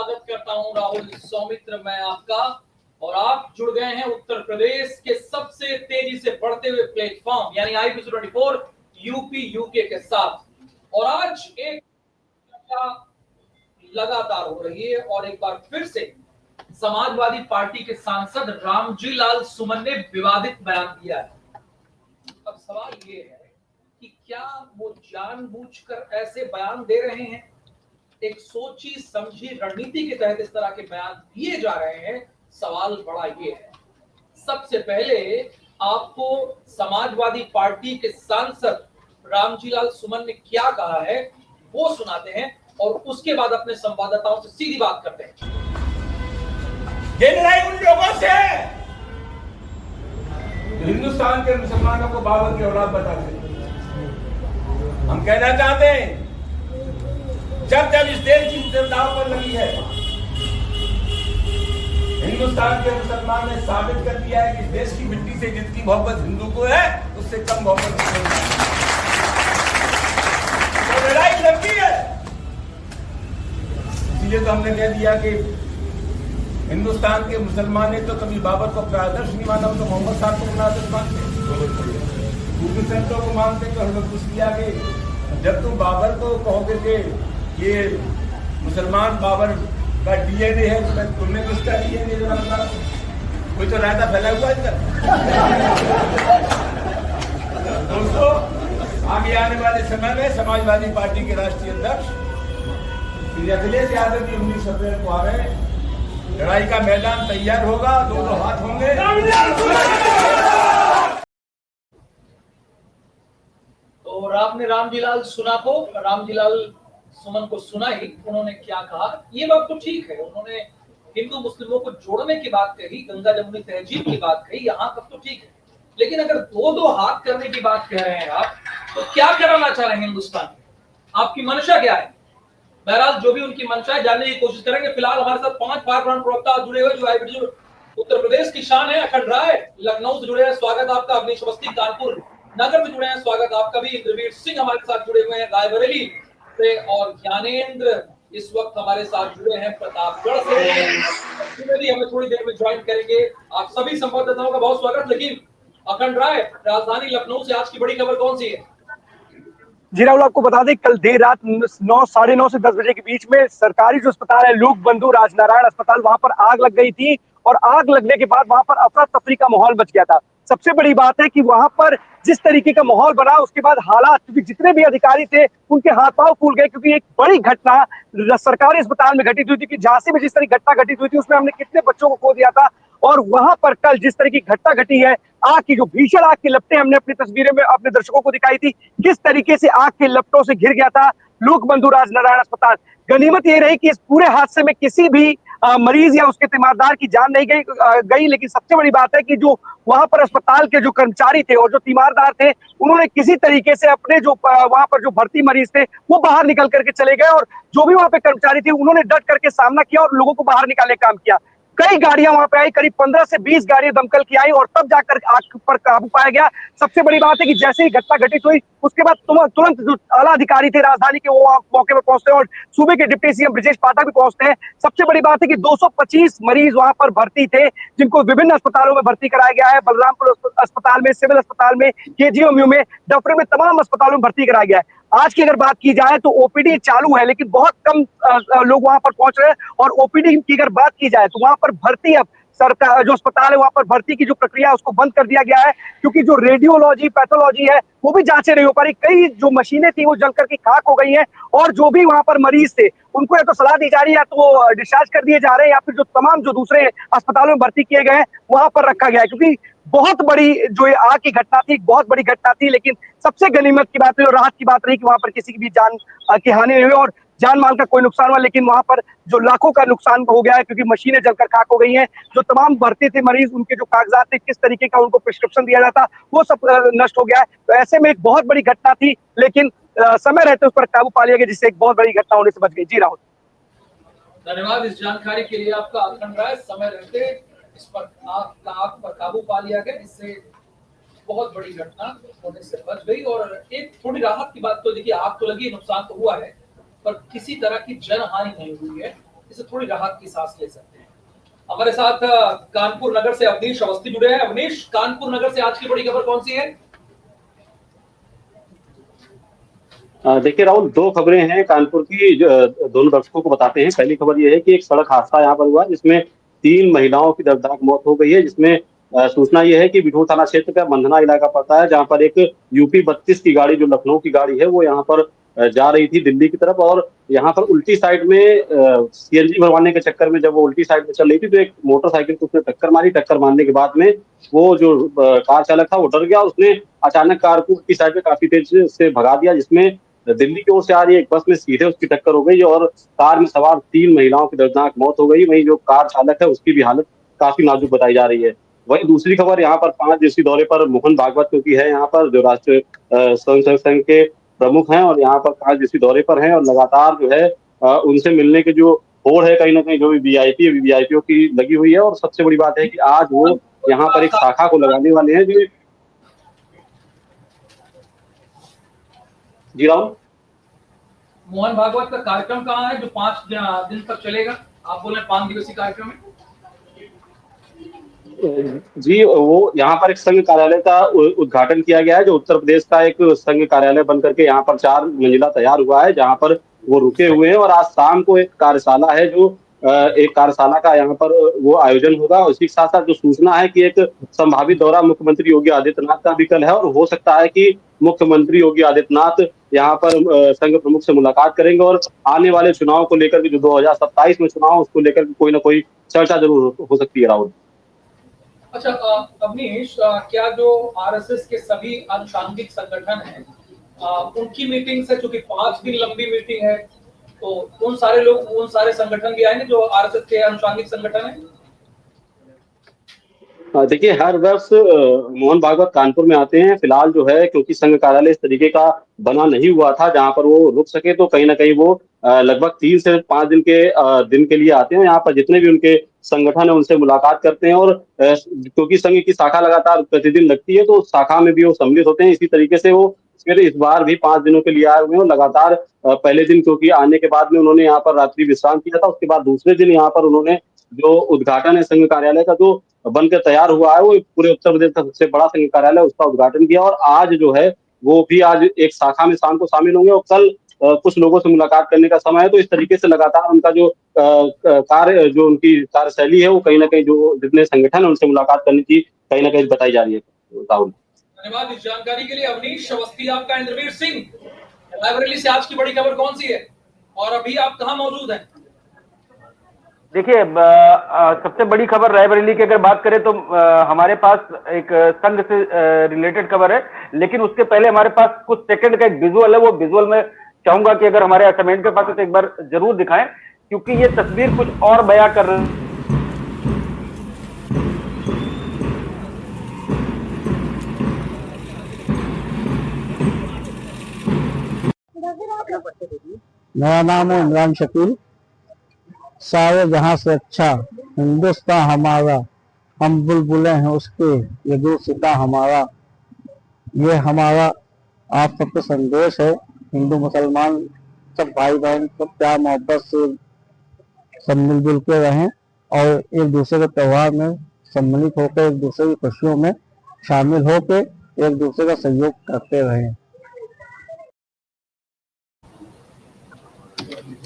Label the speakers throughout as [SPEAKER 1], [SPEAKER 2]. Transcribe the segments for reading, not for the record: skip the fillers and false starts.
[SPEAKER 1] स्वागत करता हूं राहुल सौमित्र मैं आपका। और आप जुड़ गए हैं उत्तर प्रदेश के सबसे तेजी से बढ़ते हुए प्लेटफॉर्म यानी IPC24 यूपी यूके के साथ। और आज एक चर्चा लगातार हो रही है और एक बार फिर से समाजवादी पार्टी के सांसद रामजी लाल सुमन ने विवादित बयान दिया है। अब सवाल ये है कि क्या वो जानबूझकर ऐसे बयान दे रहे हैं, एक सोची समझी रणनीति के तहत इस तरह के बयान दिए जा रहे हैं? सवाल बड़ा ये है। सबसे पहले आपको समाजवादी पार्टी के सांसद रामजी लाल सुमन ने क्या कहा है वो सुनाते हैं और उसके बाद अपने संवाददाताओं से सीधी बात करते हैं।
[SPEAKER 2] ये लड़ाई उन लोगों से हिंदुस्तान के मुसलमानों को बाबर की औलाद बताते हैं। हम कहना चाहते हैं जब जब इस देश की दाव पर लगी है, हिंदुस्तान के मुसलमान ने साबित कर दिया है कि इस देश की मिट्टी से जितनी मोहब्बत हिंदू को है उससे कम मोहब्बत तो लड़ाई लड़की है। इसलिए तो हमने कह दिया कि हिंदुस्तान के मुसलमान ने तो कभी बाबर को अपना आदर्श नहीं माना, तो मोहम्मद साहब को अपना आदर्श मानते, दूसरे संतों को मानते। तो हमने पूछ लिया कि जब तुम बाबर को कहोगे कि ये मुसलमान बाबर का DNA है तो तुमने किसका DNA जरा बता? कोई तो रायता फैला हुआ है इधर। दोस्तों, आगे आने वाले समय में समाजवादी पार्टी के राष्ट्रीय अध्यक्ष श्री अखिलेश यादव की 19 अप्रैल को आ रहे हैं। लड़ाई का मैदान तैयार होगा, दोनों हाथ होंगे।
[SPEAKER 1] तो आपने रामजी लाल सुमन को सुना ही। उन्होंने क्या कहा ये बात तो ठीक है, उन्होंने हिंदू मुस्लिमों को जोड़ने की बात कही, गंगा जमुनी तहजीब की बात कही, यहाँ तक तो ठीक है। लेकिन अगर दो हाथ करने की बात कह रहे हैं आप, तो क्या कराना चाह रहे हैं हिंदुस्तान में? आपकी मंशा क्या है? बहरहाल जो भी उनकी मंशा है जानने की कोशिश करेंगे। फिलहाल हमारे साथ 5 पारब्रह्म प्रवक्ता जुड़े हुए जो IPC उत्तर प्रदेश की शान है। अखंड राय लखनऊ से जुड़े हैं, स्वागत आपका। अवनीश अवस्थी कानपुर नगर में जुड़े हैं, स्वागत आपका भी। इंद्रवीर सिंह हमारे साथ जुड़े हुए हैं रायबरेली से, और ज्ञानेंद्र इस वक्त हमारे साथ जुड़े हैं प्रतापगढ़ से। भी हमें थोड़ी देर में ज्वाइन करेंगे। आप सभी संवाददाताओं का बहुत स्वागत। लेकिन अखंड राय, राजधानी लखनऊ से आज की बड़ी खबर कौन सी है?
[SPEAKER 3] जी राहुल, आपको बता दें कल देर रात 9, साढ़े 9 से 10 बजे के बीच में सरकारी जो अस्पताल है लोक बंधु राजनारायण अस्पताल, वहां पर आग लग गई थी। और आग लगने के बाद वहां पर अफरा तफरी का माहौल बच गया था। सबसे बड़ी बात है कि वहां पर जिस तरीके का माहौल बना, उसके बाद हालात, क्योंकि जितने भी अधिकारी थे उनके हाथ पांव फूल गए, क्योंकि एक बड़ी घटना सरकारी अस्पताल में घटित हुई थी कि झांसी में जिस तरह घटना घटित हुई थी उसमें हमने कितने बच्चों को खो दिया था। और वहां पर कल जिस तरह की घटना घटी है, आग की जो भीषण आग की लपटें हमने अपनी तस्वीरें में अपने दर्शकों को दिखाई थी, किस तरीके से आग के लपटों से घिर गया था लोक बंधु राजनारायण अस्पताल। गनीमत ये रही कि इस पूरे हादसे में किसी भी मरीज या उसके तीमारदार की जान नहीं गई। लेकिन सबसे बड़ी बात है कि जो वहां पर अस्पताल के जो कर्मचारी थे और जो तीमारदार थे, उन्होंने किसी तरीके से अपने जो वहां पर जो भर्ती मरीज थे वो बाहर निकल करके चले गए। और जो भी वहां पे कर्मचारी थे उन्होंने डट करके सामना किया और लोगों को बाहर निकालने का काम किया। कई गाड़ियां वहां पे आई, करीब 15 से 20 गाड़ियां दमकल की आई और तब जाकर आग पर काबू पाया गया। सबसे बड़ी बात है कि जैसे ही घटना घटित हुई उसके बाद तुरंत जो आला अधिकारी थे राजधानी के वो मौके पर पहुंचते हैं और सूबे के डिप्टी CM ब्रजेश पाठक भी पहुंचते हैं। सबसे बड़ी बात है कि 225 मरीज वहां पर भर्ती थे, जिनको विभिन्न अस्पतालों में भर्ती कराया गया है। बलरामपुर अस्पताल में, सिविल अस्पताल में, KGMU में, डफरे में, तमाम अस्पतालों में भर्ती कराया गया है। आज की अगर बात की जाए तो OPD चालू है, लेकिन बहुत कम लोग वहां पर पहुंच रहे हैं। और OPD की अगर बात की जाए तो वहां पर भर्ती, अब सरकार जो अस्पताल है वहां पर भर्ती की जो प्रक्रिया है उसको बंद कर दिया गया है, क्योंकि जो रेडियोलॉजी पैथोलॉजी है वो भी जांचें नहीं हो पा रही। कई जो मशीनें थी वो जलकर की खाक हो गई हैं और जो भी वहां पर मरीज थे उनको या तो सलाह दी जा रही है या तो डिस्चार्ज कर दिए जा रहे हैं, या फिर जो तमाम जो दूसरे अस्पतालों में भर्ती किए गए हैं वहां पर रखा गया है। क्योंकि बहुत बड़ी जो ये आग की घटना थी, बहुत बड़ी घटना थी। लेकिन सबसे गनीमत की बात रही और राहत की बात रही कि वहां पर किसी की भी जान की हानि नहीं हुई और जान माल का कोई नुकसान हुआ। लेकिन वहां पर जो लाखों का नुकसान हो गया है, क्योंकि मशीनें जलकर खाक हो गई हैं। जो तमाम भर्ती थे मरीज, उनके जो कागजात थे, किस तरीके का उनको प्रिस्क्रिप्शन दिया जाता, वो सब नष्ट हो गया है। तो ऐसे में एक बहुत बड़ी घटना थी, लेकिन समय रहते उस पर काबू पा लिया गया, जिससे एक बहुत बड़ी घटना होने से बच गई। जी राहुल,
[SPEAKER 1] धन्यवाद इस जानकारी के लिए आपका। अखंड राय, समय रहते इस पर आग पर काबू पा लिया गया, इससे बहुत बड़ी घटना होने से बच गई। और एक थोड़ी राहत की बात तो देखिए, आग तो लगी, नुकसान तो हुआ है, पर किसी तरह की जन हानि नहीं हुई है। इससे थोड़ी राहत की सांस ले सकते हैं। हमारे साथ कानपुर नगर से अवनीश अवस्थी जुड़े हैं। अवनीश, कानपुर नगर से आज की बड़ी खबर कौन सी है?
[SPEAKER 4] देखिए राहुल, दो खबरें हैं कानपुर की जो दोनों दर्शकों को बताते हैं। पहली खबर यह है कि एक सड़क हादसा यहाँ पर हुआ जिसमें 3 महिलाओं की दर्दनाक मौत हो गई है, जिसमें सूचना यह है कि बिठूर थाना क्षेत्र का मंधना इलाका पड़ता है, जहां पर एक यूपी 32 की गाड़ी, जो लखनऊ की गाड़ी है, वो यहाँ पर जा रही थी दिल्ली की तरफ, और यहाँ पर उल्टी साइड में सीएनजी भरवाने के चक्कर में जब वो उल्टी साइड में चल रही थी तो एक मोटरसाइकिल को उसने टक्कर मारी। टक्कर मारने के बाद में वो जो कार चालक था वो डर गया, उसने अचानक कार को उल्टी साइड में काफी तेज से भगा दिया, जिसमें दिल्ली की ओर से आ रही एक बस में सीधे उसकी टक्कर हो गई और कार में सवार 3 महिलाओं की दर्दनाक मौत हो गई। वहीं जो कार चालक है उसकी भी हालत काफी नाजुक बताई जा रही है। वहीं दूसरी खबर, यहाँ पर 5 दिवसीय दौरे पर मोहन भागवत क्योंकि है यहाँ पर, जो राष्ट्रीय स्वयं संघ के प्रमुख हैं और यहाँ पर 5 दिवसीय दौरे पर हैं, और लगातार जो है उनसे मिलने के जो होड़ है कहीं ना कहीं जो भी वीवीआईपीओ की लगी हुई है। और सबसे बड़ी बात है कि आज वो यहाँ पर एक शाखा को लगाने वाले हैं जो। जी राहुल,
[SPEAKER 1] मोहन भागवत का कार्यक्रम कहाँ है जो 5 दिन तक चलेगा? आप बोले 5 दिवसीय कार्यक्रम है।
[SPEAKER 4] जी, वो यहाँ पर एक संघ कार्यालय का उद्घाटन किया गया है, जो उत्तर प्रदेश का एक संघ कार्यालय बन करके यहाँ पर 4 मंजिला तैयार हुआ है, जहाँ पर वो रुके हुए हैं। और आज शाम को एक कार्यशाला है, जो एक कार्यशाला का यहाँ पर वो आयोजन होगा। उसी के साथ साथ जो सूचना है कि एक संभावित दौरा मुख्यमंत्री योगी आदित्यनाथ का भी कल है, और हो सकता है कि मुख्यमंत्री योगी आदित्यनाथ यहाँ पर संघ प्रमुख से मुलाकात करेंगे और आने वाले चुनाव को लेकर के, जो 2027 में चुनाव, उसको लेकर कोई ना कोई चर्चा जरूर हो सकती है राहुल।
[SPEAKER 1] अच्छा अवनीश, क्या जो आरएसएस के सभी अनुषंगिक संगठन हैं उनकी मीटिंग से, चूंकि 5 दिन लंबी मीटिंग है, तो उन सारे संगठन भी आएंगे जो आरएसएस के अनुषंगिक संगठन है?
[SPEAKER 4] देखिए, हर वर्ष मोहन भागवत कानपुर में आते हैं। फिलहाल जो है, क्योंकि संघ कार्यालय इस तरीके का बना नहीं हुआ था जहां पर वो रुक सके, तो कहीं ना कहीं वो लगभग 3 से 5 दिन के लिए आते हैं। यहाँ पर जितने भी उनके संगठन है उनसे मुलाकात करते हैं, और क्योंकि संघ की शाखा लगातार प्रतिदिन लगती है तो शाखा में भी वो सम्मिलित होते हैं। इसी तरीके से वो फिर इस बार भी 5 दिनों के लिए आए हुए हैं। लगातार पहले दिन, क्योंकि आने के बाद में उन्होंने यहाँ पर रात्रि विश्राम किया था, उसके बाद दूसरे दिन यहाँ पर उन्होंने जो उद्घाटन है संघ कार्यालय का, जो बनकर तैयार हुआ है, वो पूरे उत्तर प्रदेश का सबसे बड़ा संघ कार्यालय, उसका उद्घाटन किया। और आज जो है वो भी आज एक शाखा में शाम को शामिल होंगे, और कल कुछ लोगों से मुलाकात करने का समय है। तो इस तरीके से लगातार उनका जो जो उनकी कार्यशैली है, वो कहीं ना कहीं जो जितने संगठन है उनसे मुलाकात करने की कहीं ना कहीं बताई जा रही है राहुल।
[SPEAKER 1] धन्यवाद इस जानकारी के लिए। अवनीश अवस्थी आपका। इंद्रवीर सिंह, रायबरेली से आज की बड़ी खबर कौन सी है और अभी आप कहाँ मौजूद हैं?
[SPEAKER 3] देखिए, सबसे बड़ी खबर रायबरेली की अगर बात करें तो हमारे पास एक संघ से रिलेटेड खबर है, लेकिन उसके पहले हमारे पास कुछ सेकंड का एक विजुअल है। वो विजुअल में चाहूंगा कि अगर हमारे असाइनमेंट के पास है तो एक बार जरूर दिखाएं, क्योंकि ये तस्वीर कुछ और बयां कर रही है।
[SPEAKER 5] मेरा नाम है इमरान शकील। सारे जहां से अच्छा हिंदुस्तान हमारा, हम बुलबुलें हैं उसके, ये गुलसिता हमारा। ये हमारा आप सबको संदेश है। हिंदू मुसलमान सब भाई बहन सब प्यार मोहब्बत से सब मिलजुल के रहें और एक दूसरे के त्यौहार में सम्मिलित होकर एक दूसरे की खुशियों में शामिल होकर एक दूसरे का सहयोग करते रहें।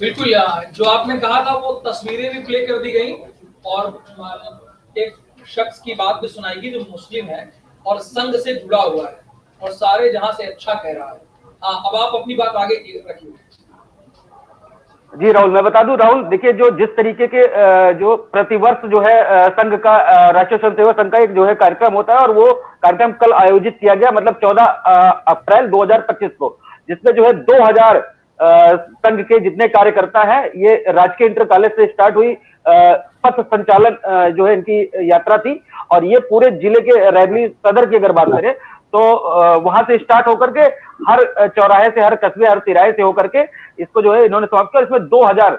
[SPEAKER 1] बिल्कुल यार, जो आपने कहा था वो तस्वीरें भी प्ले कर दी गई और एक शख्स की बात भी सुनाई गई जो मुस्लिम है और संघ से जुड़ा हुआ है और सारे जहां से अच्छा कह रहा है। अब आप अपनी बात आगे रखिए।
[SPEAKER 3] जी राहुल, मैं बता दूं राहुल, देखिए जो जिस तरीके के जो प्रतिवर्ष जो है संघ का राष्ट्रीय स्वयंसेवक संघ का एक जो है कार्यक्रम होता है, और वो कार्यक्रम कल आयोजित किया गया, मतलब 14 अप्रैल 2025 को, जिसमें जो है 2000 संघ के जितने कार्यकर्ता हैं, ये राजकीय इंटर कॉलेज से स्टार्ट हुई पथ संचालन जो है इनकी यात्रा थी, और ये पूरे जिले के रायबरेली सदर की अगर बात करें तो वहां से स्टार्ट होकर के हर चौराहे से, हर कस्बे, हर तिराहे से होकर के इसको जो है इन्होंने समाप्त किया। इसमें 2000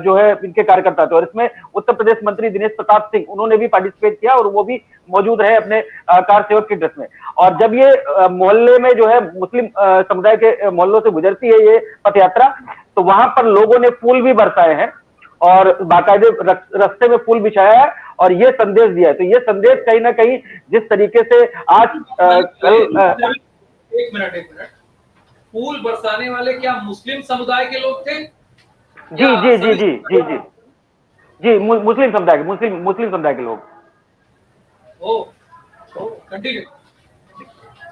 [SPEAKER 3] जो है इनके कार्यकर्ता थे, और इसमें उत्तर प्रदेश मंत्री दिनेश प्रताप सिंह उन्होंने भी पार्टिसिपेट किया और वो भी मौजूद रहे अपने कार सेवक की ड्रेस में। और जब ये मोहल्ले में जो है मुस्लिम समुदाय के मोहल्लों से गुजरती है ये पथ यात्रा, तो वहां पर लोगों ने फूल भी बरसाए हैं
[SPEAKER 6] और बाकायदे रास्ते में पुल बिछाया है और ये संदेश दिया है। तो ये संदेश कहीं ना कहीं जिस तरीके से आज कल
[SPEAKER 1] एक मिनट, पुल बरसाने वाले क्या मुस्लिम समुदाय के लोग थे?
[SPEAKER 6] जी जी जी जी जी जी जी मुस्लिम समुदाय के लोग।
[SPEAKER 1] कंटिन्यू।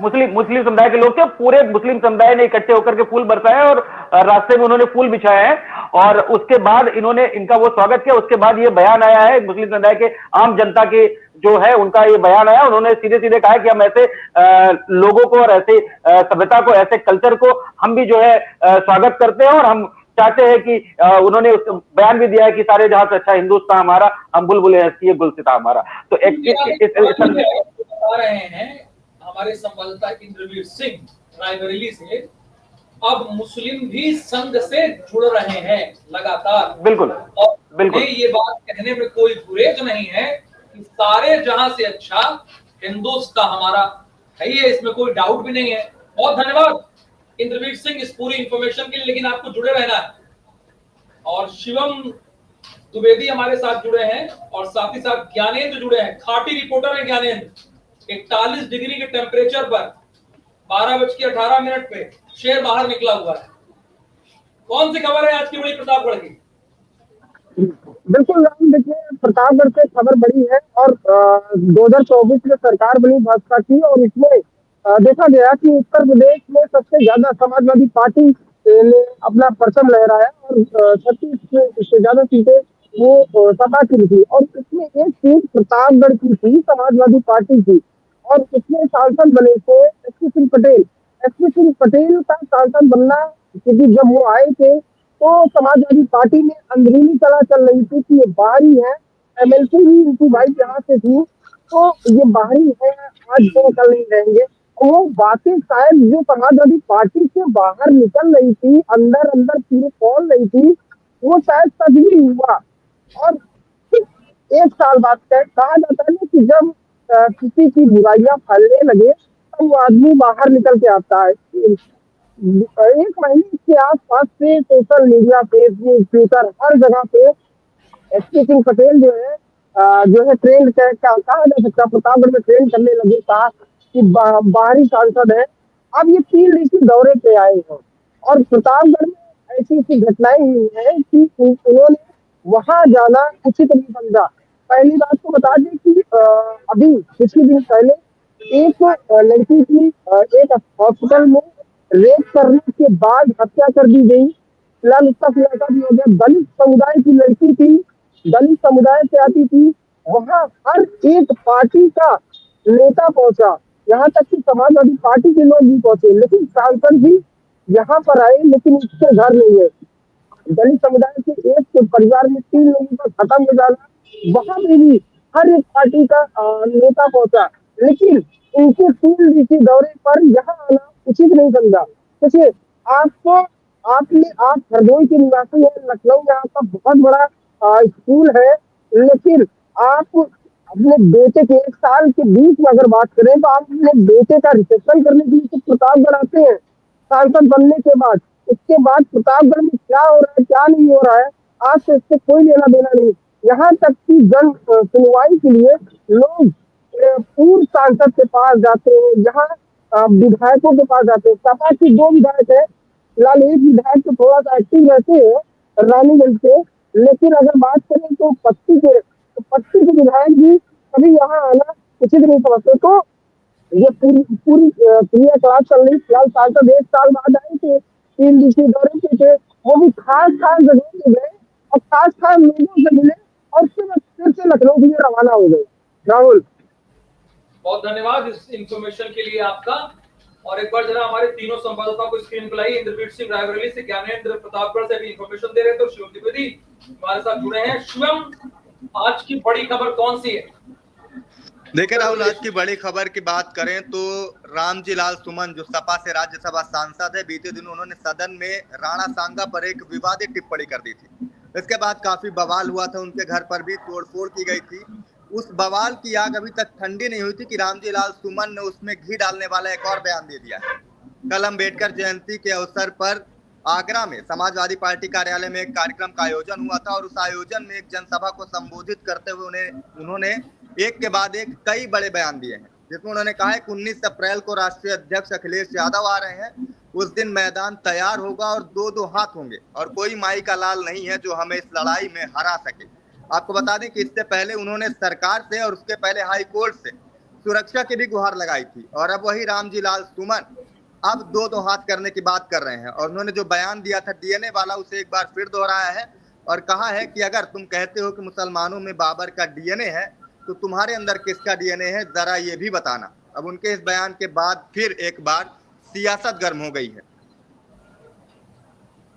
[SPEAKER 6] मुस्लिम समुदाय के लोग थे, पूरे मुस्लिम समुदाय ने इकट्ठे होकर के फूल बरसाए और रास्ते में उन्होंने फूल बिछाए हैं और उसके बाद इनका वो स्वागत किया। उसके बाद ये बयान आया है मुस्लिम समुदाय के आम जनता के जो है उनका ये बयान आया। उन्होंने सीधे सीधे कहा कि हम ऐसे लोगों को और ऐसे सभ्यता को, ऐसे कल्चर को हम भी जो है स्वागत करते हैं और हम चाहते हैं कि उन्होंने उस बयान भी दिया है कि सारे जहां से अच्छा हिंदुस्तान हमारा, हम बुलबुलें हंसती है गुलसिता हमारा। तो
[SPEAKER 1] बता रहे हैं हमारे संवाददाता इंद्रवीर सिंह रायबरेली से, अब मुस्लिम भी संघ से जुड़ रहे हैं लगातार।
[SPEAKER 6] बिल्कुल
[SPEAKER 1] और
[SPEAKER 6] बिल्कुल
[SPEAKER 1] ये बात कहने में कोई गुरेज नहीं है कि सारे जहां से अच्छा हिंदुस्तान हमारा है, ये इसमें कोई डाउट भी नहीं है। बहुत धन्यवाद इंद्रवीर सिंह इस पूरी इंफॉर्मेशन के लिए, लेकिन आपको जुड़े रहना है। और शिवम द्विवेदी हमारे साथ जुड़े हैं और साथ ही साथ ज्ञानेंद्र जुड़े हैं, खाटी रिपोर्टर है ज्ञानेंद्र। 41 डिग्री के टेम्परेचर पर 12:18 पे शेर बाहर निकला हुआ है। कौन सी खबर है आज की बड़ी प्रतापगढ़ की?
[SPEAKER 3] बिल्कुल देखिए, प्रतापगढ़ से खबर बड़ी है और 2024 में सरकार बनी भाजपा की और इसमें देखा गया कि उत्तर प्रदेश में सबसे ज्यादा समाजवादी पार्टी ने अपना परचम लहराया और 36 से ज्यादा सीटें वो सपा की थी और इसमें एक सीट प्रतापगढ़ की थी समाजवादी पार्टी की और इसमें सांसद बने थे एसपी सिंह पटेल। एसपी सिंह पटेल का सांसद बनना, क्योंकि जब वो आए थे तो समाजवादी पार्टी में अंदरूनी कला चल रही थी कि ये बाहरी है, एमएलसी भी इनकी वाइफ यहाँ से थी तो ये बाहरी है, आज वो कल नहीं रहेंगे। वो बातें शायद जो समाजवादी पार्टी से बाहर निकल रही थी, अंदर अंदर पूरे खोल रही थी, वो शायद सच भी हुआ। और एक साल बाद कहा जाता है ना कि जब किसी की बुराइयां फैलने लगे तो वो आदमी बाहर निकल के आता है। एक महीने के आसपास से सोशल मीडिया, फेसबुक, ट्विटर, हर जगह पे एसपी सिंह पटेल जो है ट्रेंड कहा जा सकता है, प्रतापगढ़ में ट्रेंड करने लगे, कहा कि बाहरी सांसद है। अब ये 3 ऋषि दौरे पे आए हैं और प्रतापगढ़ में ऐसी ऐसी घटनाएं हुई है कि उन्होंने वहां जाना उचित नहीं समझा। पहली बात तो बता दें कि अभी कुछ ही दिन पहले एक लड़की की एक हॉस्पिटल में रेप करने के बाद हत्या कर दी गई। फिलहाल उसका खुलासा भी हो गया। दलित समुदाय की लड़की थी, दलित समुदाय से आती थी, वहां हर एक पार्टी का नेता पहुंचा, यहाँ तक कि समाजवादी पार्टी के लोग भी पहुंचे, लेकिन सांसद भी यहाँ पर आए, लेकिन उसके घर नहीं है। दलित समुदाय के एक परिवार में 3 लोगों का खत्म हो जाना, वहां पे भी हर एक पार्टी का नेता पहुंचा, लेकिन इनके 3 ऋषि दौरे पर यहाँ आना उचित नहीं समझा। देखिए, आप हरदोई के निवासी है, लखनऊ यहाँ का बहुत बड़ा स्कूल है, लेकिन आप अपने बेटे के 1 साल के बीच में अगर बात करें तो आप अपने बेटे का रिसेप्शन करने के लिए प्रतापगढ़ आते हैं सांसद बनने के बाद। इसके बाद प्रतापगढ़ में क्या हो रहा है, क्या नहीं हो रहा है, आज से इससे कोई लेना देना नहीं। यहाँ तक कि जन सुनवाई के लिए लोग पूर्व सांसद के पास जाते हैं, यहाँ विधायकों के पास जाते हैं। सपा की 2 विधायक है, फिलहाल एक विधायक तो थोड़ा सा एक्टिव रहते हैं रानीगंज से, लेकिन अगर बात करें तो पट्टी के विधायक भी कभी यहाँ आना उचित नहीं समझते। तो ये पूरी क्रिया क्लास चल रही। फिलहाल सांसद 1 साल बाद आए थे, 3 ऋषि दौरे पे थे, वो भी खास जगह पे गए और खास लोगों से मिले और फिर से लखनऊ के लिए रवाना हो गए। राहुल,
[SPEAKER 1] बहुत धन्यवाद इस इंफॉर्मेशन के लिए आपका। और एक बार जरा हमारे तीनों संवाददाताओं को स्क्रीन पर लाइए। इंद्रवीर सिंह रायबरेली से, ज्ञानेंद्र प्रतापगढ़ से भी इंफॉर्मेशन दे रहे थे और शिवम द्विवेदी हमारे साथ जुड़े हैं। शिवम, आज की बड़ी खबर कौन सी है?
[SPEAKER 7] देखिए राहुल, आज की बड़ी खबर की बात करें तो रामजी लाल सुमन जो सपा से राज्यसभा सांसद है, बीते दिन उन्होंने सदन में राणा सांगा पर एक विवादित टिप्पणी कर दी थी। इसके बाद काफी बवाल हुआ था, उनके घर पर भी तोड़फोड़ की गई थी। उस बवाल की आग अभी तक ठंडी नहीं हुई थी कि रामजी लाल सुमन ने उसमें घी डालने वाला एक और बयान दे दिया है। कल अम्बेडकर जयंती के अवसर पर आगरा में समाजवादी पार्टी कार्यालय में एक कार्यक्रम का आयोजन हुआ था और उस आयोजन में एक जनसभा को संबोधित करते हुए उन्होंने एक के बाद एक कई बड़े बयान दिए हैं, जिसमें उन्होंने कहा है कि 19 अप्रैल को राष्ट्रीय अध्यक्ष अखिलेश यादव आ रहे हैं, उस दिन मैदान तैयार होगा और दो दो हाथ होंगे और कोई माई का लाल नहीं है जो हमें इस लड़ाई में हरा सके। आपको बता दें कि इससे पहले उन्होंने सरकार से और उसके पहले हाई कोर्ट से सुरक्षा की भी गुहार लगाई थी और अब वही रामजी लाल सुमन अब दो दो हाथ करने की बात कर रहे हैं और उन्होंने जो बयान दिया था डीएनए वाला उसे एक बार फिर दोहराया है और कहा है कि अगर तुम कहते हो कि मुसलमानों में बाबर का डीएनए है तो तुम्हारे अंदर किसका डीएनए है, जरा ये भी बताना। अब उनके इस बयान के बाद फिर एक बार सियासत गर्म हो गई है।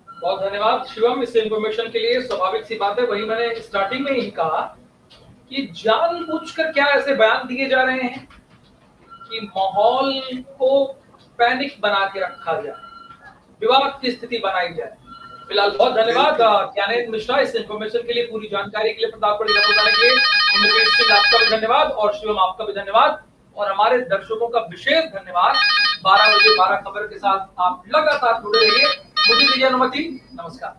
[SPEAKER 1] बहुत धन्यवाद शिवम इस इंफॉर्मेशन के लिए। स्वाभाविक सी बात है, वही मैंने स्टार्टिंग में ही कहा कि जानबूझकर क्या ऐसे बयान दिए जा रहे हैं कि माहौल को पैनिक बना के रखा जाए, विवाद की स्थिति बनाई जाए। फिलहाल बहुत धन्यवाद ज्ञानेंद्र मिश्रा इस इंफॉर्मेशन के लिए, पूरी जानकारी के लिए, प्रतापगढ़ जिला बताने के लिए। इंद्रवीर सिंह आपका भी धन्यवाद और शिवम आपका भी धन्यवाद और हमारे दर्शकों का विशेष धन्यवाद। 12 बजे 12 खबर के साथ आप लगातार जुड़े रहिए। मुझे दीजिए अनुमति, नमस्कार।